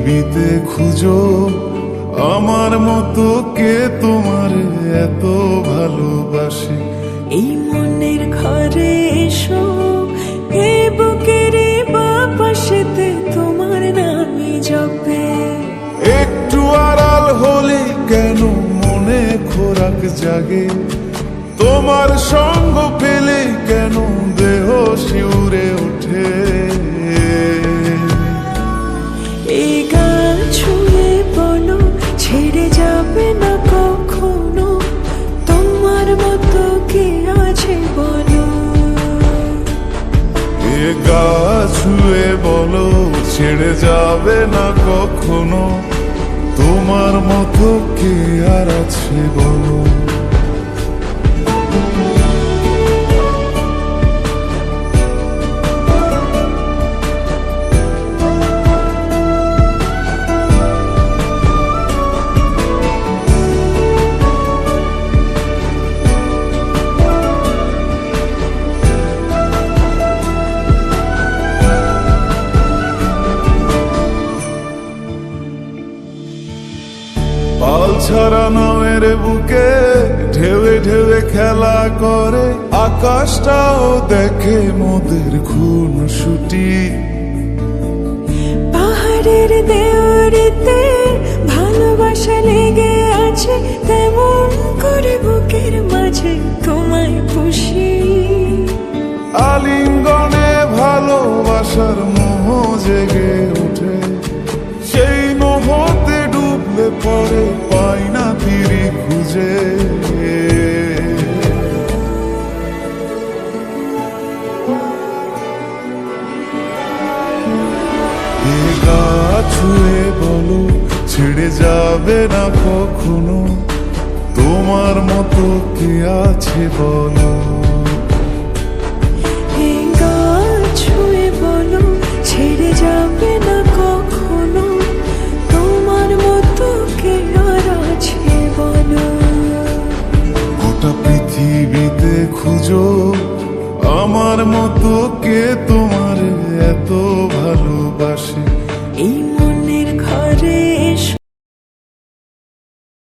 পৃথিবীতে খুঁজো আমার মতো কে তোমার এত ভালোবাসে। এই মনের ঘরে এসো, এ বুকের বাপাশেতে তোমার নামই জপে। একটু আড়াল হলে কেন মনে খোরাক জাগে, তোমার সঙ্গ পেলে কেন দেহ শিউরে ওঠে। এই গান ছুঁয়ে বলো ছেড়ে যাবে না কখনো, তোমার মতো কে আছে বলো। এ গা ছুঁয়ে বলো ছেড়ে যাবে না কখনো, তোমার মতো কে আর আছে বলো। পাল ছাড়া নামের বুকে ঢেউে ঢেউে খেলা করে, আকাশটাও দেখে মোদের খুন ছুটি। পাহাড়ের দেওয়ারিতে ভালোবাসা লেগে আছে, তেমন করে বুকের মাঝে তোমায় পুষি। আলিঙ্গনে ভালোবাসার মোহ জেগে ওঠে, সেই মোহতে ডুবলে পরে পাই না তীরে খুঁজে। এ গা ছুঁয়ে বলো ছেড়ে যাবে না কখনো, তোমার মতো কে আছে বলো। এই গান ছুঁয়ে বলো ছেড়ে যাবে